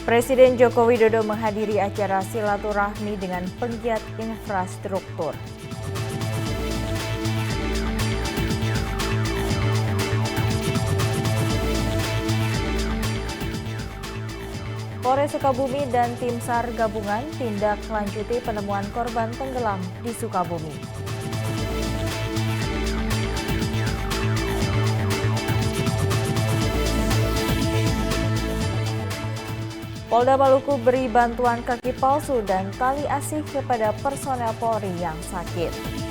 Presiden Joko Widodo menghadiri acara silaturahmi dengan penggiat infrastruktur. Polres Sukabumi dan tim SAR gabungan tindak lanjuti penemuan korban tenggelam di Sukabumi. Polda Maluku beri bantuan kaki palsu dan tali asih kepada personel Polri yang sakit.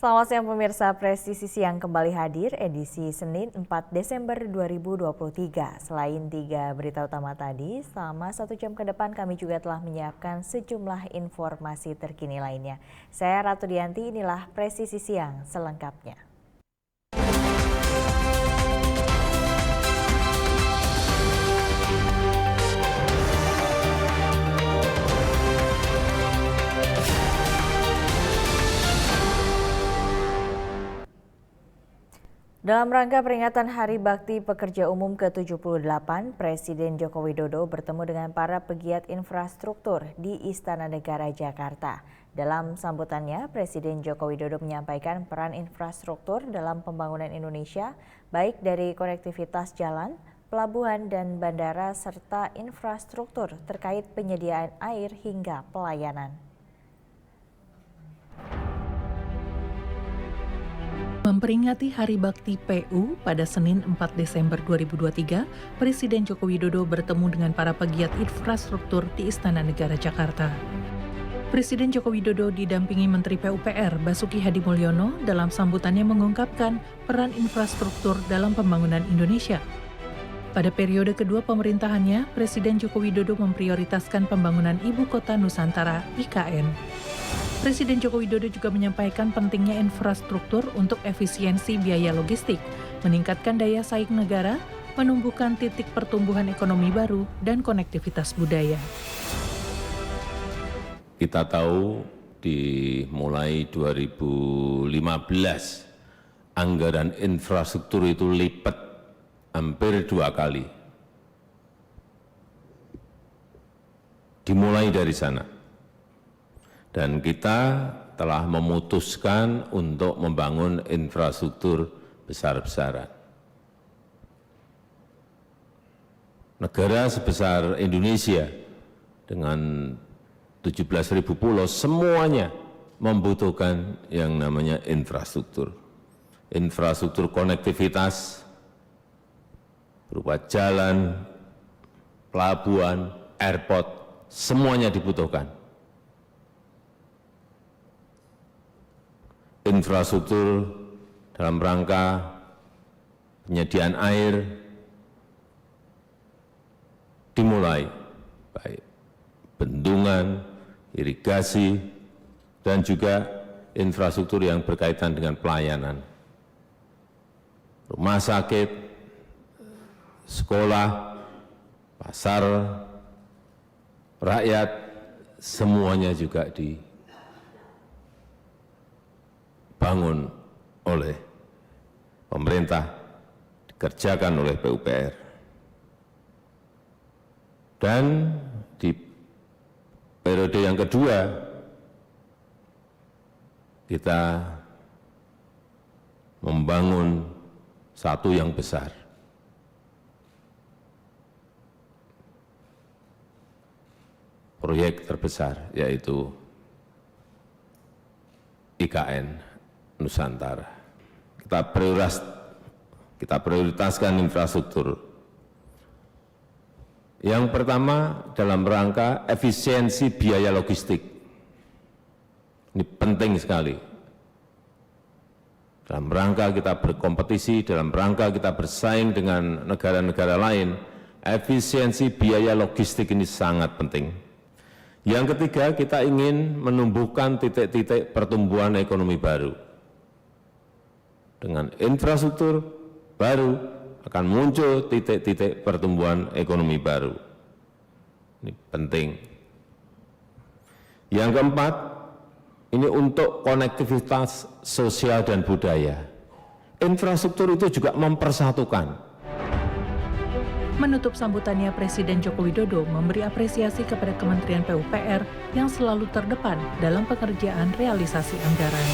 Selamat siang pemirsa, Presisi Siang kembali hadir edisi Senin 4 Desember 2023. Selain 3 berita utama tadi, selama 1 jam ke depan kami juga telah menyiapkan sejumlah informasi terkini lainnya. Saya Ratu Dianti, inilah Presisi Siang selengkapnya. Dalam rangka peringatan Hari Bakti Pekerja Umum ke-78, Presiden Joko Widodo bertemu dengan para pegiat infrastruktur di Istana Negara Jakarta. Dalam sambutannya, Presiden Joko Widodo menyampaikan peran infrastruktur dalam pembangunan Indonesia, baik dari konektivitas jalan, pelabuhan, dan bandara, serta infrastruktur terkait penyediaan air hingga pelayanan. Memperingati Hari Bakti PU pada Senin 4 Desember 2023, Presiden Joko Widodo bertemu dengan para pegiat infrastruktur di Istana Negara Jakarta. Presiden Joko Widodo didampingi Menteri PUPR Basuki Hadimulyono dalam sambutannya mengungkapkan peran infrastruktur dalam pembangunan Indonesia. Pada periode kedua pemerintahannya, Presiden Joko Widodo memprioritaskan pembangunan Ibu Kota Nusantara (IKN). Presiden Joko Widodo juga menyampaikan pentingnya infrastruktur untuk efisiensi biaya logistik, meningkatkan daya saing negara, menumbuhkan titik pertumbuhan ekonomi baru, dan konektivitas budaya. Kita tahu dimulai 2015, anggaran infrastruktur itu lipat hampir 2 kali. Dimulai dari sana. Dan kita telah memutuskan untuk membangun infrastruktur besar-besaran. Negara sebesar Indonesia dengan 17.000 pulau semuanya membutuhkan yang namanya infrastruktur. Infrastruktur konektivitas berupa jalan, pelabuhan, airport, semuanya dibutuhkan. Infrastruktur dalam rangka penyediaan air dimulai, baik bendungan, irigasi, dan juga infrastruktur yang berkaitan dengan pelayanan. Rumah sakit, sekolah, pasar, rakyat, semuanya juga dibangun oleh pemerintah, dikerjakan oleh PUPR. Dan di periode yang kedua, kita membangun satu yang besar. Proyek terbesar yaitu IKN Nusantara. Kita prioritaskan infrastruktur. Yang pertama dalam rangka efisiensi biaya logistik. Ini penting sekali. Dalam rangka kita berkompetisi, dalam rangka kita bersaing dengan negara-negara lain, efisiensi biaya logistik ini sangat penting. Yang ketiga, kita ingin menumbuhkan titik-titik pertumbuhan ekonomi baru. dengan infrastruktur baru akan muncul titik-titik pertumbuhan ekonomi baru. Ini penting. Yang keempat, ini untuk konektivitas sosial dan budaya. Infrastruktur itu juga mempersatukan. Menutup sambutannya, Presiden Joko Widodo memberi apresiasi kepada Kementerian PUPR yang selalu terdepan dalam pengerjaan realisasi anggaran.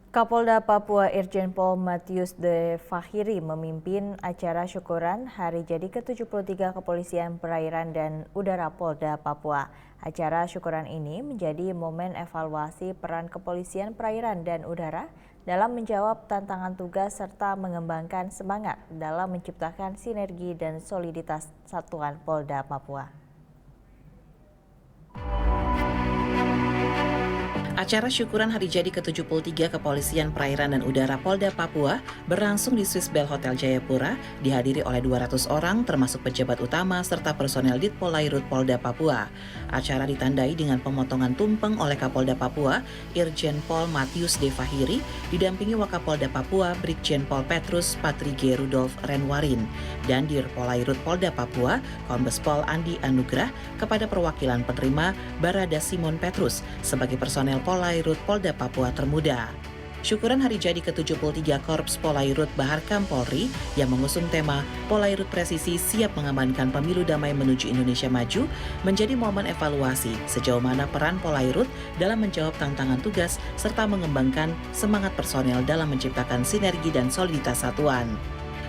Kapolda Papua Irjen Pol Matius De Fahiri memimpin acara syukuran Hari Jadi ke-73 Kepolisian Perairan dan Udara Polda Papua. Acara syukuran ini menjadi momen evaluasi peran kepolisian perairan dan udara dalam menjawab tantangan tugas serta mengembangkan semangat dalam menciptakan sinergi dan soliditas satuan Polda Papua. Acara syukuran Hari Jadi ke-73 Kepolisian Perairan dan Udara Polda Papua berlangsung di Swiss Bell Hotel Jayapura, dihadiri oleh 200 orang termasuk pejabat utama serta personel Ditpolairut Polda Papua. Acara ditandai dengan pemotongan tumpeng oleh Kapolda Papua, Irjen Pol Matius De Fahiri, didampingi Wakapolda Papua, Brigjen Pol Petrus Patrige Rudolf Renwarin, dan Dirpolairut Polda Papua, Kombes Pol Andi Anugrah, kepada perwakilan penerima Barada Simon Petrus sebagai personel Polairut Polda Papua termuda. Syukuran Hari Jadi ke-73 Korps Polairut Baharkam Polri yang mengusung tema Polairut Presisi Siap Mengamankan Pemilu Damai Menuju Indonesia Maju menjadi momen evaluasi sejauh mana peran Polairut dalam menjawab tantangan tugas serta mengembangkan semangat personel dalam menciptakan sinergi dan soliditas satuan.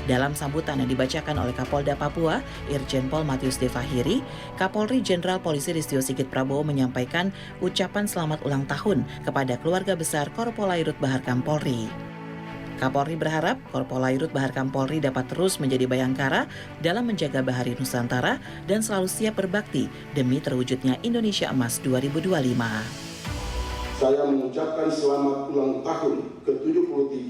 Dalam sambutan yang dibacakan oleh Kapolda Papua, Irjen Pol Matius De Fahiri, Kapolri Jenderal Polisi Listio Sigit Prabowo menyampaikan ucapan selamat ulang tahun kepada keluarga besar Korpolairut Baharkam Polri. Kapolri berharap Korpolairut Baharkam Polri dapat terus menjadi bayangkara dalam menjaga bahari Nusantara dan selalu siap berbakti demi terwujudnya Indonesia Emas 2025. Saya mengucapkan selamat ulang tahun ke-73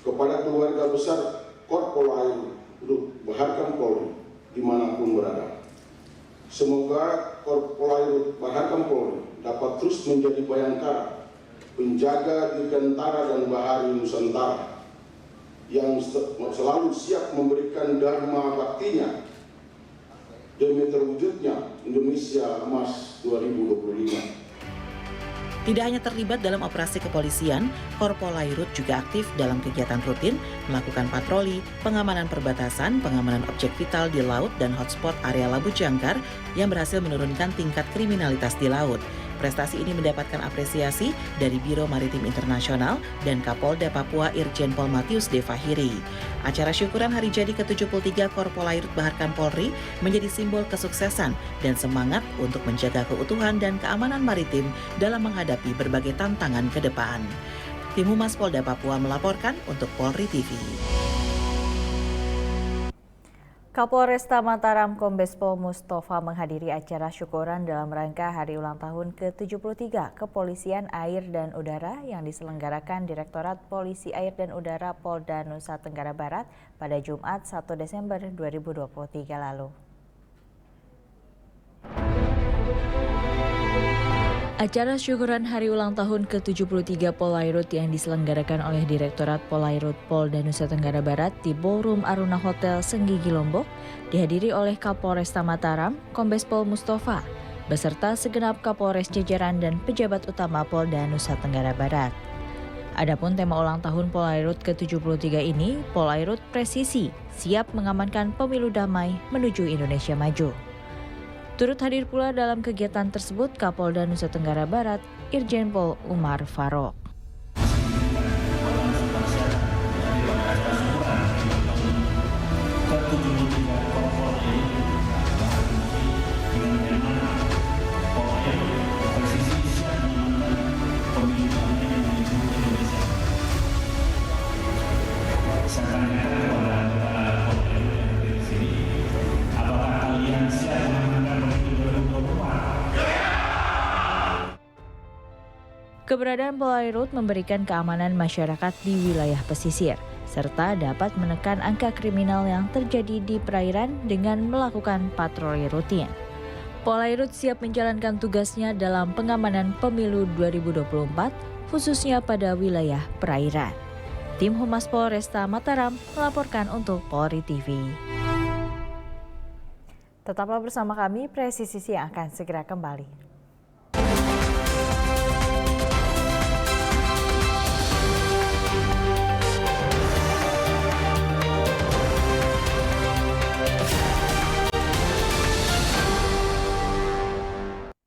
kepada keluarga besar Korpolairut Baharkam Polri dimanapun berada. Semoga Korpolairut Baharkam Polri dapat terus menjadi bayangkara penjaga dirgantara dan bahari Nusantara yang selalu siap memberikan dharma baktinya demi terwujudnya Indonesia Emas 2025. Tidak hanya terlibat dalam operasi kepolisian, Korpolairut juga aktif dalam kegiatan rutin, melakukan patroli, pengamanan perbatasan, pengamanan objek vital di laut dan hotspot area Labu Jangkar yang berhasil menurunkan tingkat kriminalitas di laut. Prestasi ini mendapatkan apresiasi dari Biro Maritim Internasional dan Kapolda Papua Irjen Pol Matius De Fahiri. Acara syukuran Hari Jadi ke-73 Korpolairut Baharkam Polri menjadi simbol kesuksesan dan semangat untuk menjaga keutuhan dan keamanan maritim dalam menghadapi berbagai tantangan ke depan. Tim Humas Polda Papua melaporkan untuk Polri TV. Kapolresta Mataram Kombes Pol Mustafa menghadiri acara syukuran dalam rangka Hari Ulang Tahun ke-73 Kepolisian Air dan Udara yang diselenggarakan Direktorat Polisi Air dan Udara Polda Nusa Tenggara Barat pada Jumat 1 Desember 2023 lalu. Acara syukuran Hari Ulang Tahun ke-73 Polairut yang diselenggarakan oleh Direktorat Polairut Polda Nusa Tenggara Barat di Ballroom Aruna Hotel Senggigi Lombok dihadiri oleh Kapolresta Mataram, Kombes Pol Mustafa, beserta segenap Kapolres jajaran dan pejabat utama Polda Nusa Tenggara Barat. Adapun tema ulang tahun Polairut ke-73 ini, Polairut Presisi, siap mengamankan pemilu damai menuju Indonesia Maju. Turut hadir pula dalam kegiatan tersebut Kapolda Nusa Tenggara Barat, Irjen Pol Umar Farok. Keberadaan Polairut memberikan keamanan masyarakat di wilayah pesisir, serta dapat menekan angka kriminal yang terjadi di perairan dengan melakukan patroli rutin. Polairut siap menjalankan tugasnya dalam pengamanan pemilu 2024, khususnya pada wilayah perairan. Tim Humas Polresta Mataram melaporkan untuk Polri TV. Tetaplah bersama kami, Presisi Siang akan segera kembali.